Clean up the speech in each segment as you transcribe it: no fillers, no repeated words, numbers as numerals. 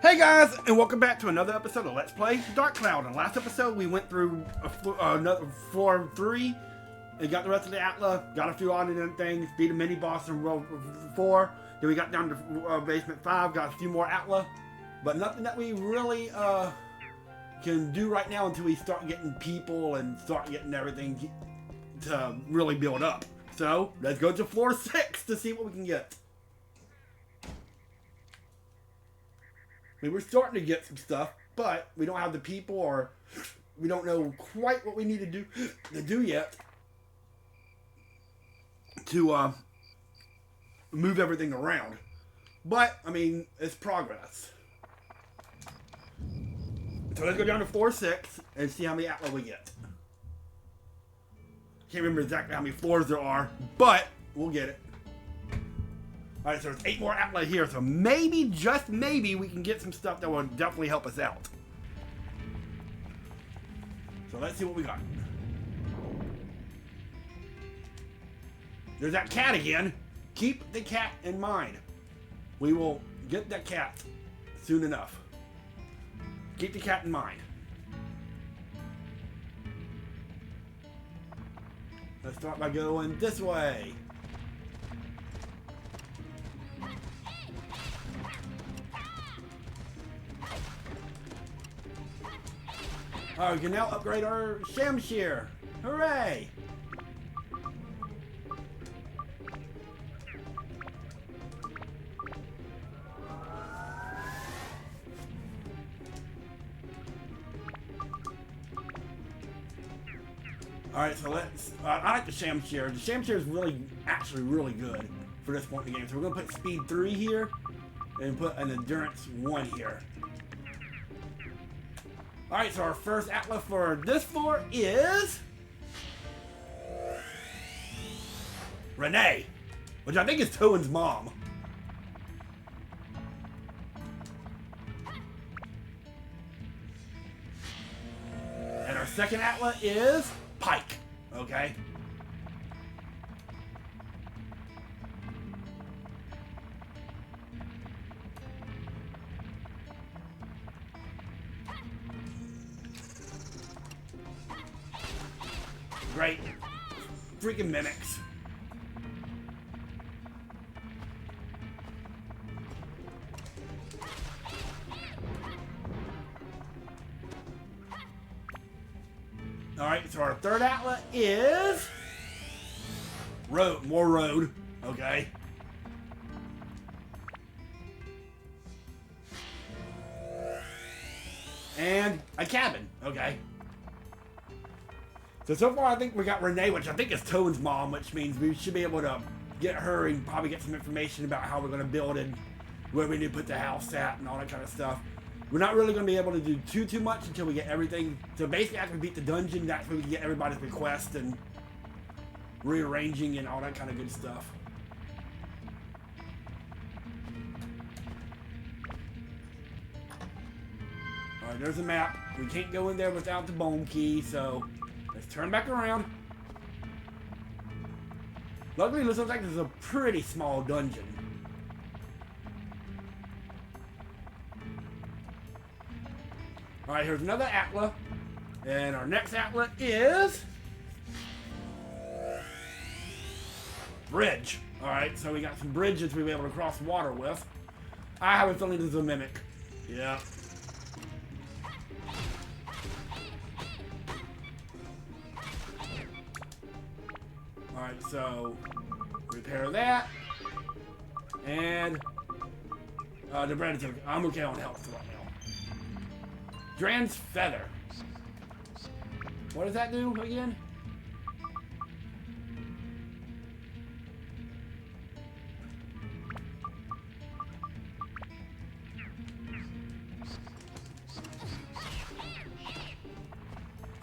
Hey guys, and welcome back to another episode of Let's Play Dark Cloud. In the last episode, we went through another floor 3 and got the rest of the Atla, got a few odd things, beat a mini boss in row 4. Then we got down to basement 5, got a few more Atla, but nothing that we really can do right now until we start getting people and start getting everything to really build up. So let's go to floor 6 to see what we can get. We were starting to get some stuff, but we don't have the people, or we don't know quite what we need to do yet to move everything around. But I mean, it's progress. So let's go down to floor 6 and see how many Atla we get. Can't remember exactly how many floors there are, but we'll get it. Alright, so there's 8 more Atla here, so maybe, just maybe, we can get some stuff that will definitely help us out. So let's see what we got. There's that cat again. Keep the cat in mind. We will get that cat soon enough. Keep the cat in mind. Let's start by going this way. Oh, we can now upgrade our Shamshir. Hooray! Alright, so let's... I like the Shamshir. The Shamshir is actually really good for this point in the game. So we're going to put Speed 3 here and put an Endurance 1 here. Alright, so our first Atla for this floor is... Renee, which I think is Toan's mom. And our second Atla is Pike, okay? Great. Freaking mimics. Alright, so our third Atla is... Road. More road. Okay. And a cabin. Okay. So far I think we got Renee, which I think is Toan's mom, which means we should be able to get her and probably get some information about how we're going to build and where we need to put the house at and all that kind of stuff. We're not really going to be able to do too much until we get everything. So basically after we beat the dungeon, that's when we can get everybody's request and rearranging and all that kind of good stuff. Alright, there's a map. We can't go in there without the bone key, so... Let's turn back around. Luckily, this looks like this is a pretty small dungeon. Alright, here's another Atla. And our next Atla is... Bridge. Alright, so we got some bridges we'll be able to cross water with. I have a feeling this is a mimic. Yeah. Alright, so repair that. And the bread is okay. I'm okay on health right now. Dran's Feather. What does that do again?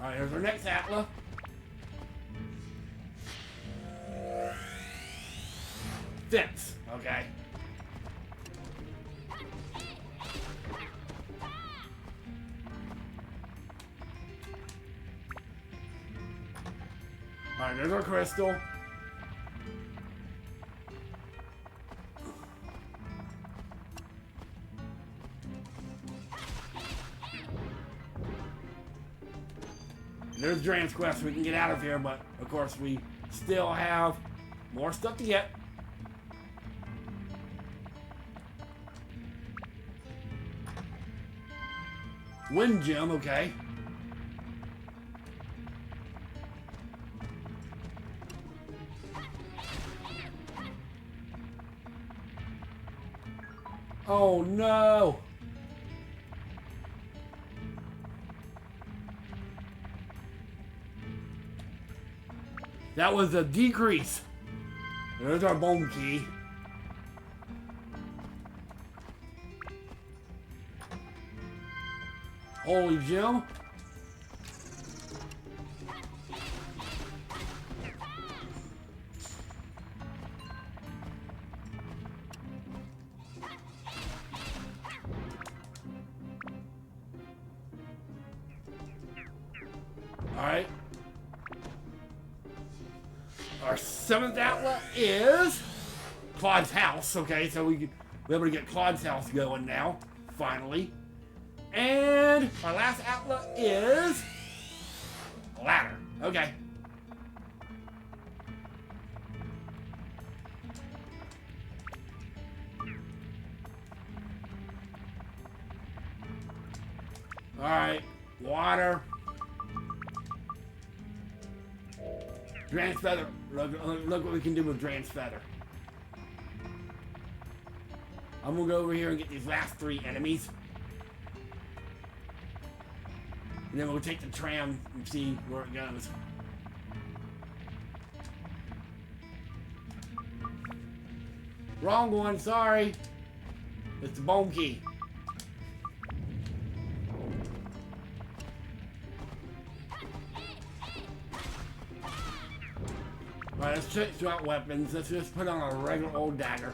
Alright, here's our next Atla. Fence, okay. Alright, there's our crystal. There's Dran's quest. We can get out of here, but of course we still have more stuff to get. Wind gem, okay. Oh no! That was a decrease. There's our bone key. Holy gem. Alright. Our 7th outlet is Claude's house. Okay, so we're able to get Claude's house going now. Finally. And our last outlet is ladder. Okay. Alright. Water. Dran's feather. Look what we can do with Dran's feather. I'm gonna go over here and get these last 3 enemies. And then we'll take the tram and see where it goes. Wrong one, sorry. It's the bone key. Alright, let's switch out weapons. Let's just put on a regular old dagger.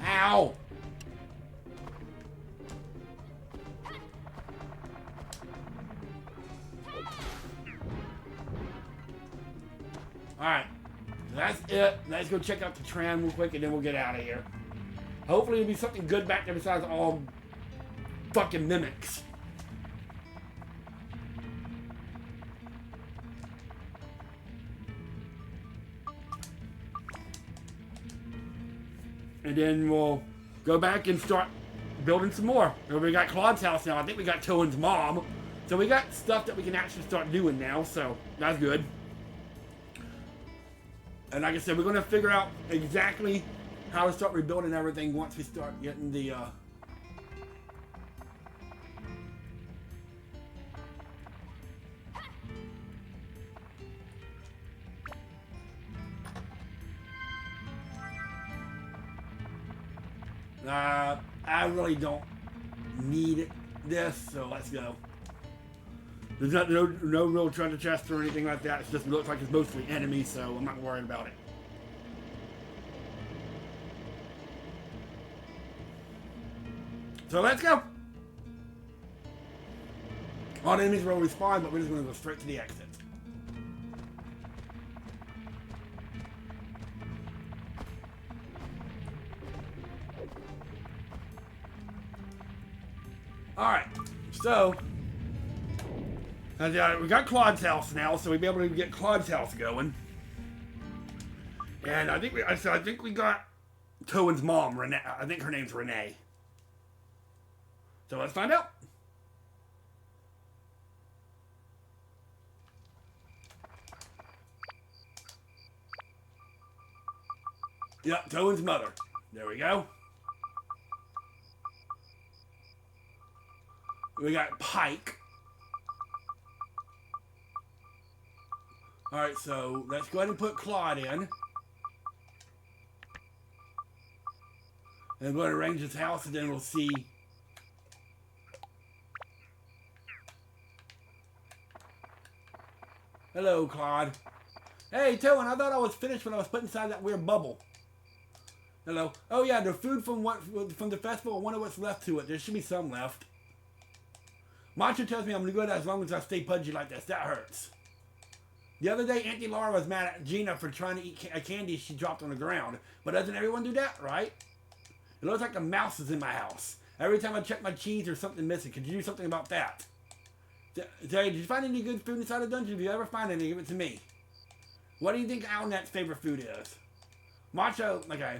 Ow! Alright, that's it. Let's go check out the tram real quick and then we'll get out of here. Hopefully it'll be something good back there besides all fucking mimics. And then we'll go back and start building some more. We got Claude's house now. I think we got Toan's mom. So we got stuff that we can actually start doing now. So that's good. And like I said, we're going to figure out exactly how to start rebuilding everything once we start getting the... I really don't need this, so let's go. There's no real treasure chest or anything like that. It just looks like it's mostly enemies, so I'm not worried about it. So let's go. All the enemies will respawn, but we're just going to go straight to the exit. Alright, so we got Claude's house now, so we'll be able to get Claude's house going. And I think we got Toan's mom, Renee. I think her name's Renee. So let's find out. Yep, Toan's mother. There we go. We got Pike. Alright, so let's go ahead and put Claude in. And go ahead and arrange his house, and then we'll see. Hello, Claude. Hey, Toan, I thought I was finished when I was put inside that weird bubble. Hello. Oh yeah, the food from the festival. I wonder what's left to it. There should be some left. Macho tells me I'm good as long as I stay pudgy like this. That hurts. The other day, Auntie Laura was mad at Gina for trying to eat a candy she dropped on the ground. But doesn't everyone do that, right? It looks like a mouse is in my house. Every time I check my cheese, there's something missing. Could you do something about that? Did you find any good food inside the dungeon? If you ever find any, give it to me. What do you think Owlnet's favorite food is? Macho, okay.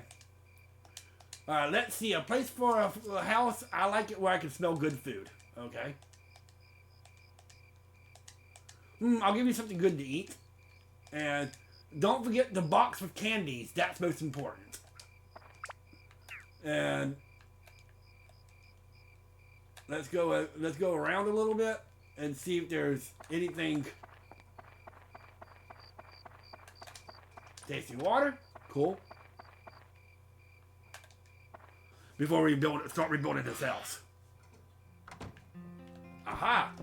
Let's see. A place for a house. I like it where I can smell good food. Okay. I'll give you something good to eat. And don't forget the box with candies. That's most important. And let's go around a little bit and see if there's anything. Tasty water. Cool. Before we start rebuilding this house. Aha!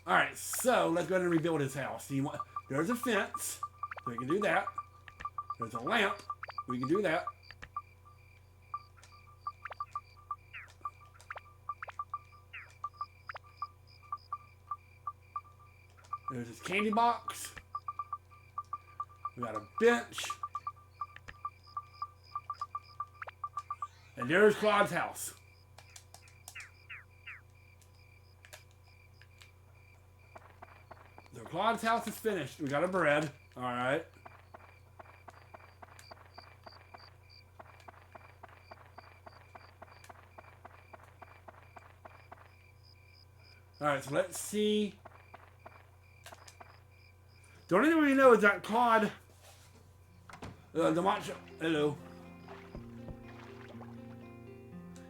Alright, so let's go ahead and rebuild his house. There's a fence. So we can do that. There's a lamp. We can do that. There's his candy box. We got a bench. And there's Claude's house. So Claude's house is finished. We got a bread. Alright. Alright, so let's see. The only thing we know is that Claude, the macho. Hello.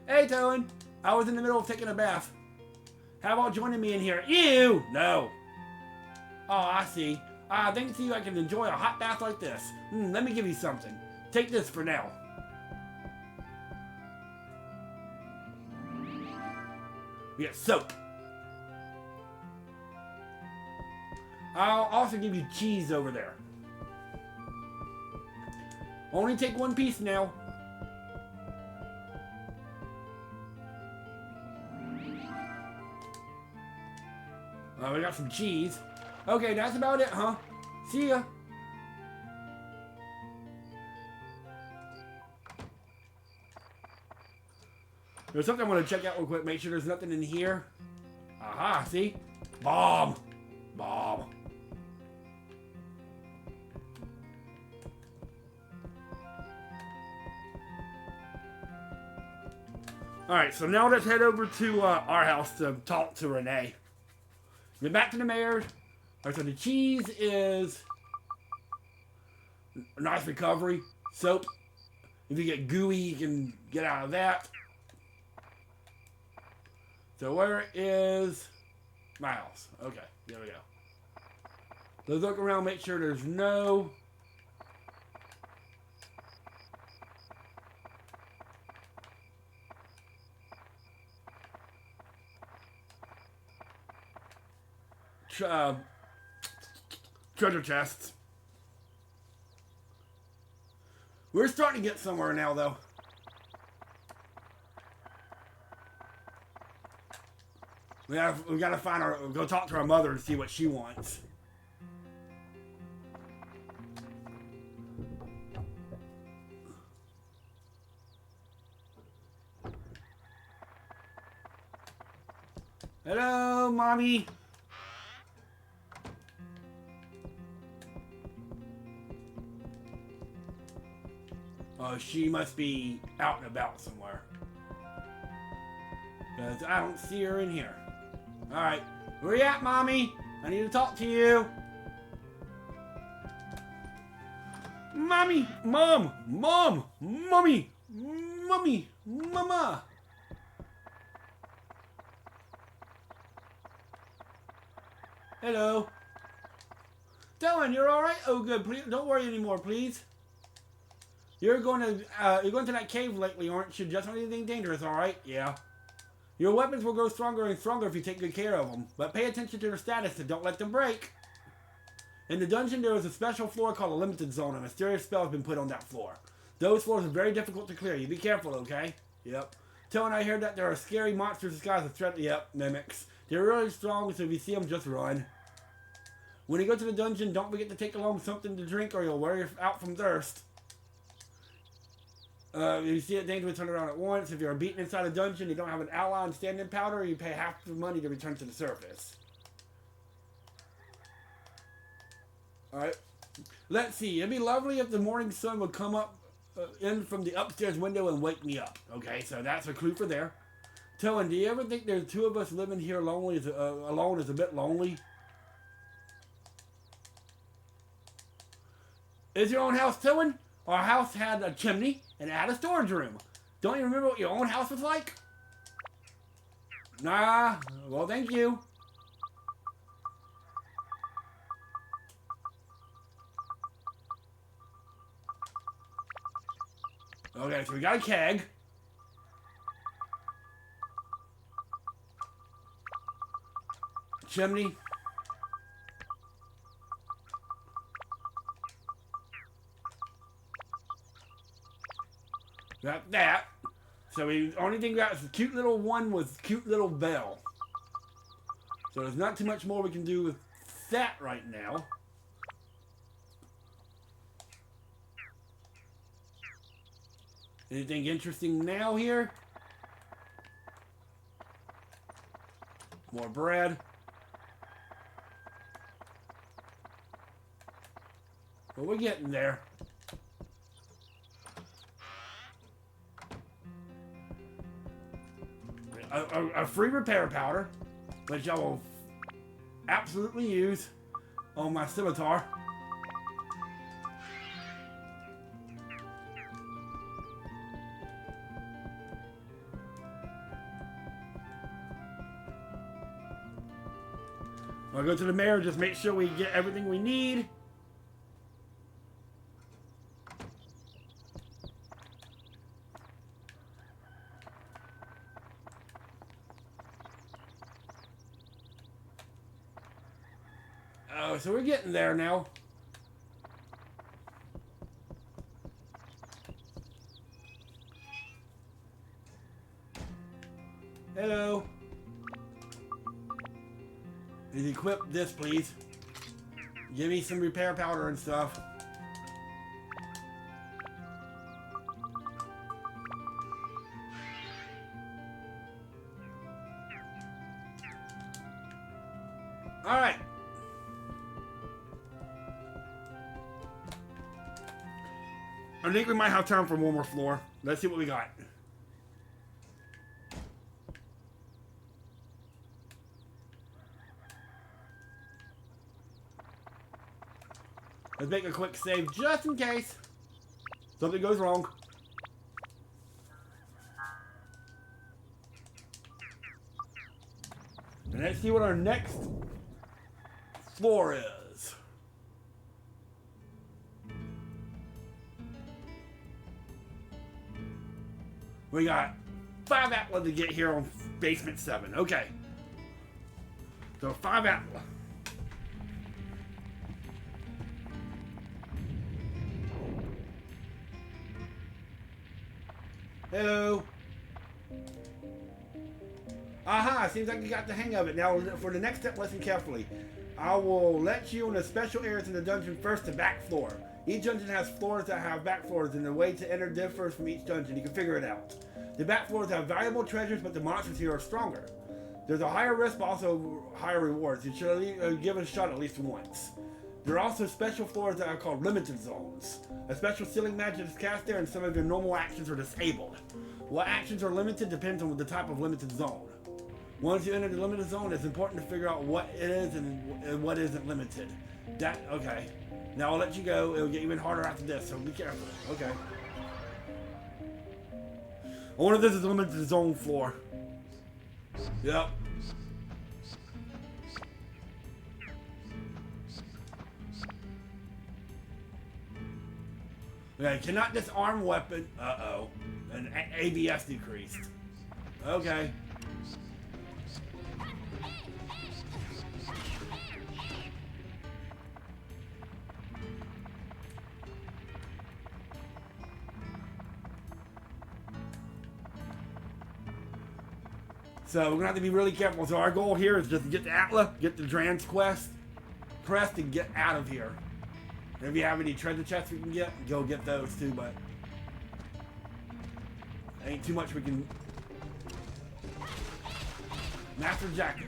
Hey, Toan. I was in the middle of taking a bath. How about joining me in here? Ew! No. Oh, I see. I think to you I can enjoy a hot bath like this. Let me give you something. Take this for now. We get soap. I'll also give you cheese over there. Only take one piece now. We got some cheese. Okay, that's about it, huh? See ya. There's something I want to check out real quick. Make sure there's nothing in here. Aha, see? Bomb. Bomb. Alright, so now let's head over to our house to talk to Renee. Get back to the mayor. Alright, so the cheese is a nice recovery. Soap. If you get gooey, you can get out of that. So where is my house? Okay, there we go. Let's look around, make sure there's no... treasure chests. We're starting to get somewhere now, though. We gotta find go talk to our mother and see what she wants. Hello, Mommy. Oh, she must be out and about somewhere. Because I don't see her in here. Alright. Where you at, Mommy? I need to talk to you. Mommy! Mom! Mom! Mommy! Mommy! Mama! Hello. Dylan, you're alright? Oh, good. Please, don't worry anymore, please. You're going to that cave lately, aren't you? Just not anything dangerous, all right? Yeah. Your weapons will grow stronger and stronger if you take good care of them, but pay attention to their status and don't let them break. In the dungeon, there is a special floor called a limited zone. A mysterious spell has been put on that floor. Those floors are very difficult to clear. You be careful, okay? Yep. Till and I heard that there are scary monsters disguised as threat. Yep, mimics. They're really strong, so if you see them, just run. When you go to the dungeon, don't forget to take along something to drink or you'll wear out from thirst. If you see it dangerous, turn around at once. If you're beaten inside a dungeon, you don't have an ally and stand-in powder, you pay half the money to return to the surface. Alright. Let's see. It'd be lovely if the morning sun would come up in from the upstairs window and wake me up. Okay, so that's a clue for there. Toan, do you ever think there's two of us living here alone is a bit lonely? Is your own house, Toan? Our house had a chimney and it had a storage room. Don't you remember what your own house was like? Nah, well, thank you. Okay, so we got a keg. Chimney. Got that. So the only thing we got is a cute little one with cute little bell. So there's not too much more we can do with that right now. Anything interesting now here? More bread. Well, we're getting there. A free repair powder, which I will absolutely use on my scimitar. I'll go to the mayor, just make sure we get everything we need. Oh, so we're getting there now. Hello. Please equip this, please. Give me some repair powder and stuff. Alright. I think we might have time for one more floor. Let's see what we got. Let's make a quick save just in case something goes wrong. And let's see what our next floor is. We got 5 Atlas to get here on basement 7. Okay. So 5 Atlas. Hello. Aha, seems like you got the hang of it. Now, for the next step, listen carefully. I will let you in the special areas in the dungeon first, the back floor. Each dungeon has floors that have back floors, and the way to enter differs from each dungeon. You can figure it out. The back floors have valuable treasures, but the monsters here are stronger. There's a higher risk, but also higher rewards. You should give it a shot at least once. There are also special floors that are called limited zones. A special sealing magic is cast there, and some of your normal actions are disabled. What actions are limited depends on the type of limited zone. Once you enter the limited zone, it's important to figure out what it is and what isn't limited. Okay. Now I'll let you go. It'll get even harder after this, so be careful. Okay. I wonder if this is a limited zone floor. Yep. Okay, cannot disarm weapon. Uh-oh. And ABS decreased. Okay. So we're gonna have to be really careful. So our goal here is just to get to Atla, get the Dran's quest, and get out of here. If you have any treasure chests we can get, go get those too, but ain't too much we can. Master Jacket.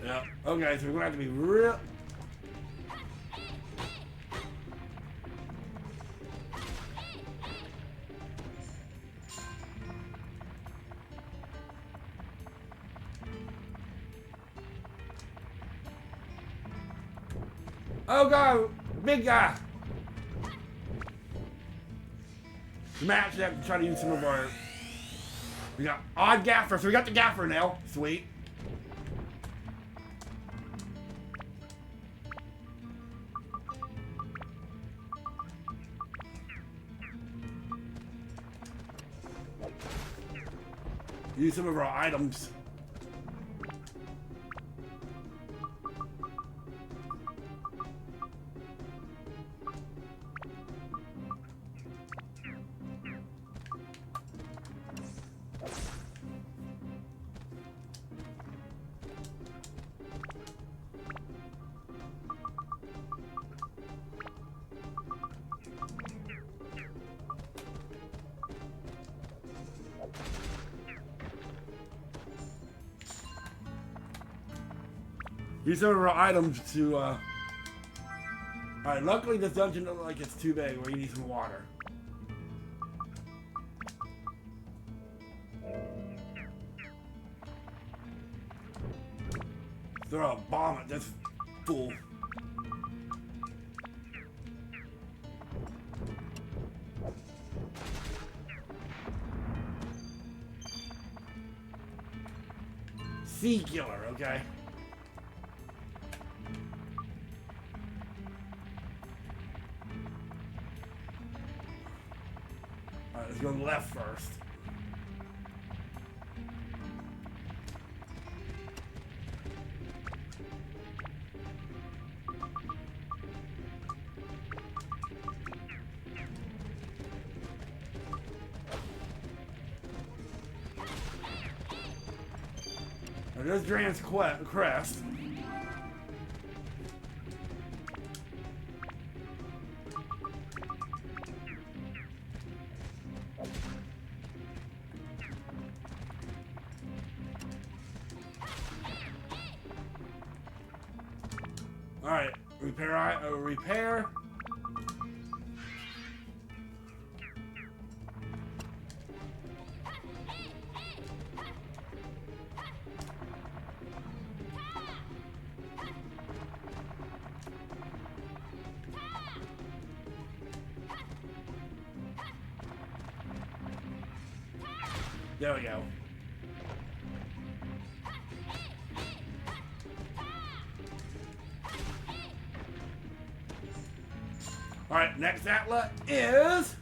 Yeah. Okay, so we're gonna have to be real. Oh god, big guy. We might actually have to try to use some of our. We got odd gaffer, so we got the gaffer now. Sweet. Use some of our items. Use some of our items to, Alright, luckily this dungeon doesn't look like it's too big where you need some water. Throw a bomb at this fool. Sea killer, okay. Alright, let's go left first. There's Dran's crest. All right, repair. There we go. All right, next Atla is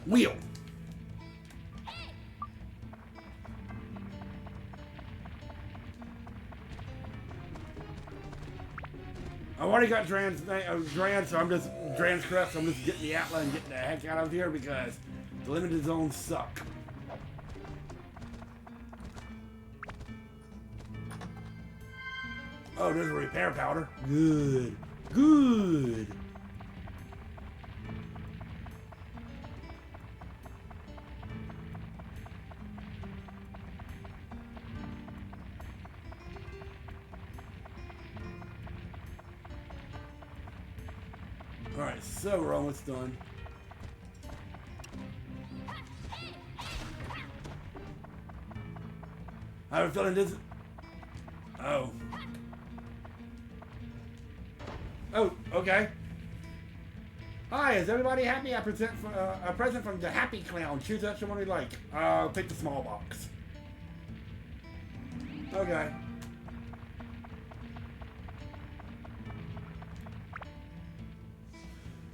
wheel. I've already got Dran's so I'm just Dran's crest. So I'm just getting the Atla and getting the heck out of here because the limited zones suck. Oh, there's a repair powder. Good. Good. Alright, so we're almost done. I have a feeling this. Oh. Okay. Hi, is everybody happy? I present for, a present from the Happy Clown. Choose that one you like. Pick the small box. Okay.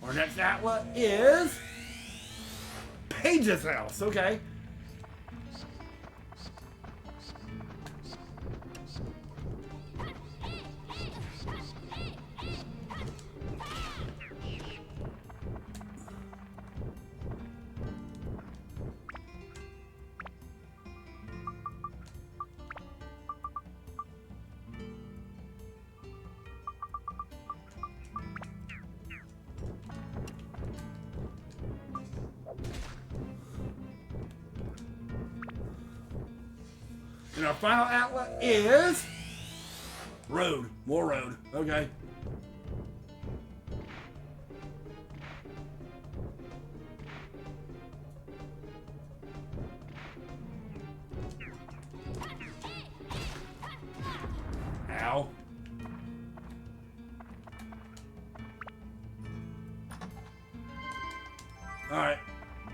Our next outlet is Paige's house. Okay. And our final outlet is road. More road. Okay. Ow. Alright.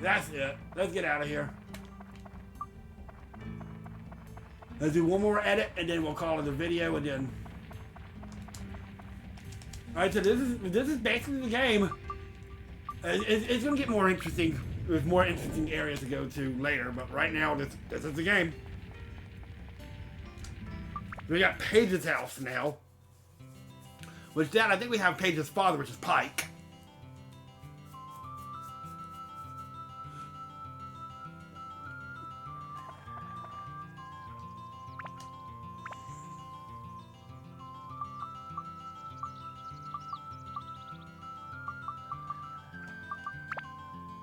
That's it. Let's get out of here. Let's do one more edit and then we'll call it a video and then. Alright, so this is basically the game. It's gonna get more interesting. There's more interesting areas to go to later, but right now this is the game. We got Paige's house now. Which then I think we have Paige's father, which is Pike.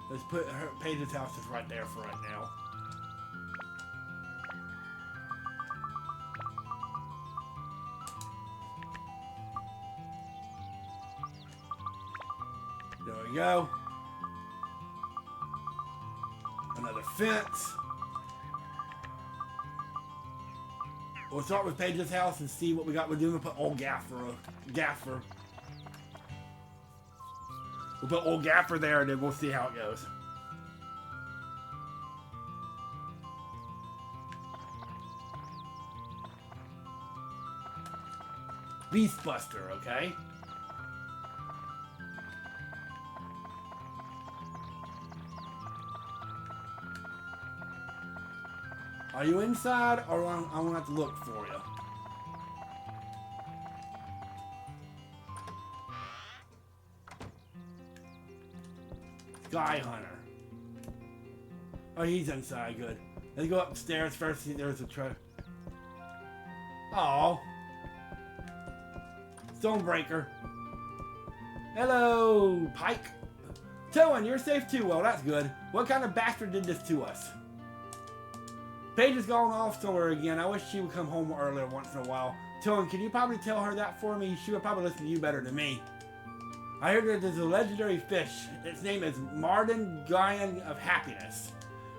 Let's put Paige's house is right there for right now. There we go. Another fence. We'll start with Paige's house and see what we got. We're doing. We'll put old Gaffer. We'll put old Gaffer there and then we'll see how it goes. Beastbuster, okay? Are you inside or I'm gonna have to look for you? Sky Hunter. Oh, he's inside. Good. Let's go upstairs first. See, there's a truck. Oh. Stonebreaker. Hello, Pike. Toan, you're safe too. Well, that's good. What kind of bastard did this to us? Paige has gone off somewhere again. I wish she would come home earlier once in a while. Toan, can you probably tell her that for me? She would probably listen to you better than me. I heard that there's a legendary fish. Its name is Marden Guyan of Happiness.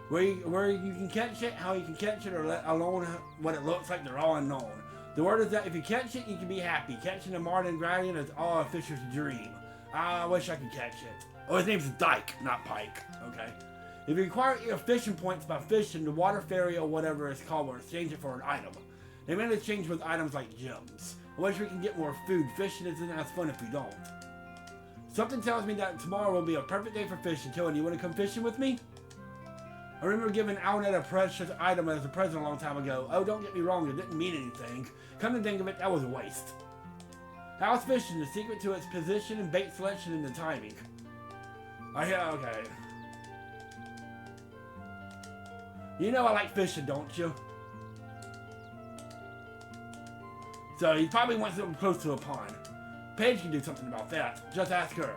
Where you can catch it, how you can catch it, or let alone what it looks like, they're all unknown. The word is that if you catch it, you can be happy. Catching a Marden Guyan is all a fisher's dream. I wish I could catch it. Oh, his name's Dyke, not Pike. Okay. If you acquire your fishing points by fishing, the water fairy or whatever it's called will exchange it for an item. They mainly exchange with items like gems. I wish we can get more food. Fishing isn't as fun if we don't. Something tells me that tomorrow will be a perfect day for fishing. Toan, you want to come fishing with me? I remember giving Owlnet a precious item as a present a long time ago. Oh, don't get me wrong, it didn't mean anything. Come to think of it, that was a waste. House fishing, the secret to its position and bait selection and the timing. Okay. You know I like fishing, don't you? So you probably want something close to a pond. Paige can do something about that. Just ask her.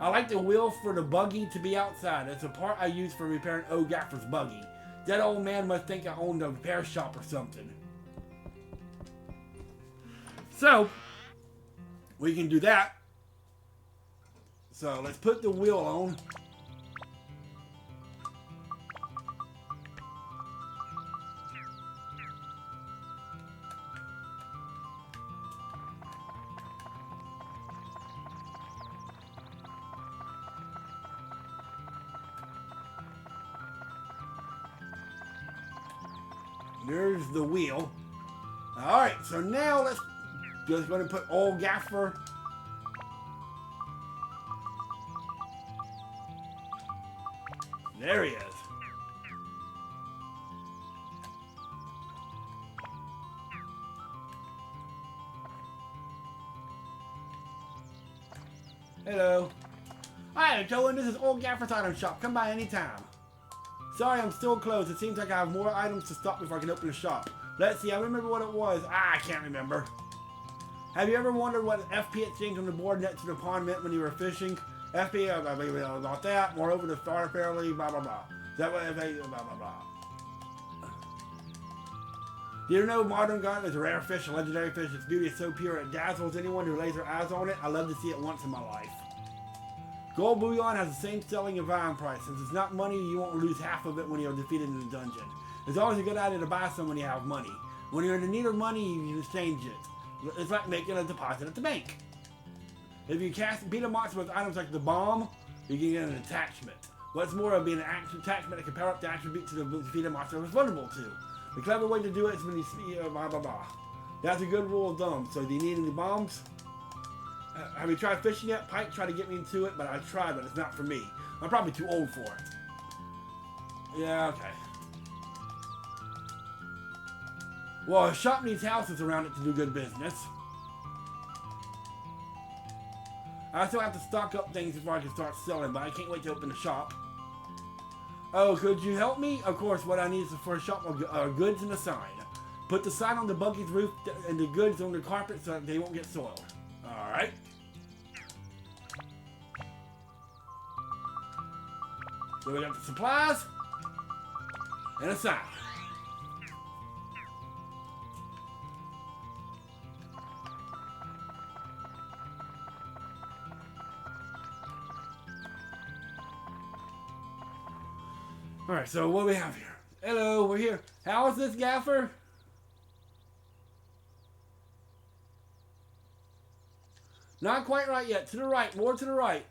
I like the wheel for the buggy to be outside. It's a part I use for repairing old Gaffer's buggy. That old man must think I owned a repair shop or something. So, we can do that. So, let's put the wheel on. There's the wheel. Alright, so now let's just going to put old Gaffer. There he is. Hello. Hi, Joe, this is Old Gaffer's Item Shop. Come by anytime. Sorry, I'm still closed. It seems like I have more items to stock before I can open the shop. Let's see, I remember what it was. I can't remember. Have you ever wondered what FP exchange on the board next to the pond meant when you were fishing? FP, about that. Moreover, the star fairly, blah, blah, blah. Is that what FP, blah, blah, blah. Do you know modern garden is a rare fish, a legendary fish? Its beauty is so pure it dazzles anyone who lays their eyes on it. I love to see it once in my life. Gold bullion has the same selling and buying price. Since it's not money, you won't lose half of it when you're defeated in the dungeon. It's always a good idea to buy some when you have money. When you're in need of money, you exchange it. It's like making a deposit at the bank. If you beat a monster with items like the bomb, you can get an attachment. What's more, it'll be an attachment that can power up the attribute to the defeated monster it was vulnerable to. The clever way to do it is when you see blah blah blah. That's a good rule of thumb. So do you need any bombs? Have you tried fishing yet? Pike tried to get me into it, but I tried, but it's not for me. I'm probably too old for it. Yeah, okay. Well, a shop needs houses around it to do good business. I still have to stock up things before I can start selling, but I can't wait to open the shop. Oh, could you help me? Of course, what I need for a shop are goods and a sign. Put the sign on the buggy's roof and the goods on the carpet so that they won't get soiled. Alright. So we got the supplies and a sign. Alright, so what do we have here? Hello, we're here. How is this, Gaffer? Not quite right yet. To the right, more to the right.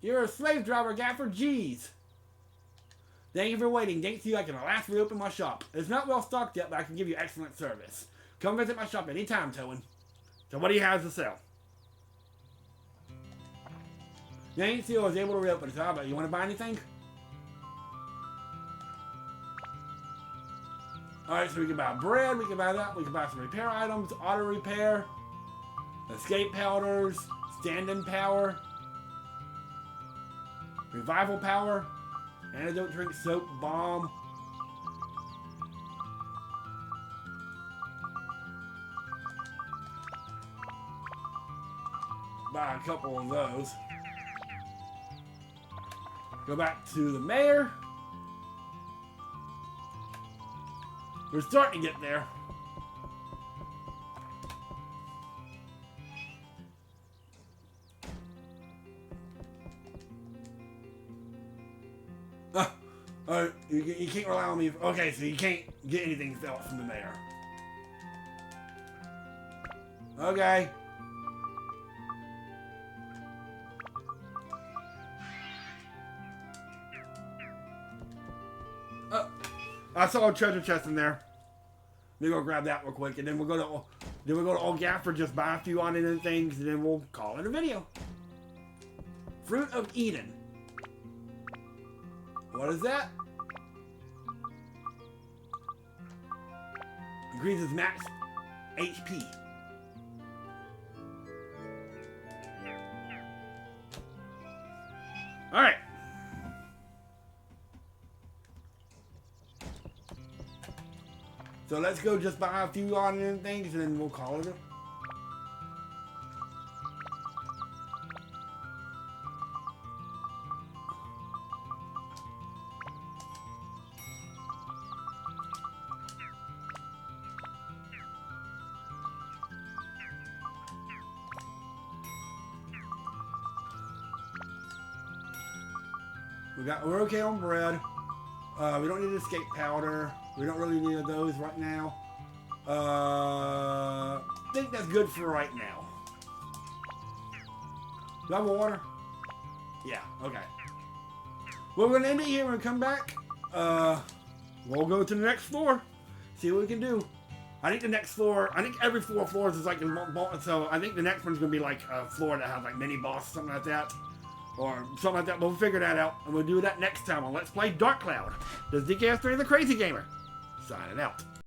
You're a slave driver, Gaffer. Jeez. Thank you for waiting. Thanks to you, I can at last reopen my shop. It's not well stocked yet, but I can give you excellent service. Come visit my shop anytime, Towan. So what do you have to sell? The ancient seal is able to reopen it. So how about you want to buy anything? Alright, so we can buy bread, we can buy that, we can buy some repair items, auto repair, escape powders, stand-in power, revival power, antidote drink, soap, bomb. Buy a couple of those. Go back to the mayor. We're starting to get there. You can't rely on me. Okay, so you can't get anything else from the mayor. Okay. I saw a treasure chest in there. Let me go grab that real quick, and then we'll go to Old Gaffer, just buy a few on it and things, and then we'll call it a video. Fruit of Eden. What is that? Increases max HP. All right. So let's go just buy a few on and things, and then we'll call it a... We're okay on bread. We don't need escape powder. We don't really need those right now. I think that's good for right now. Do I have water? Yeah, okay. Well, we're going to end it here and come back. We'll go to the next floor. See what we can do. I think the next floor, I think every 4 floors is like, so I think the next one's going to be like a floor that has like mini boss, something like that. Or something like that, but we'll figure that out. And we'll do that next time on Let's Play Dark Cloud. This is DKS3 the Crazy Gamer. Signing out.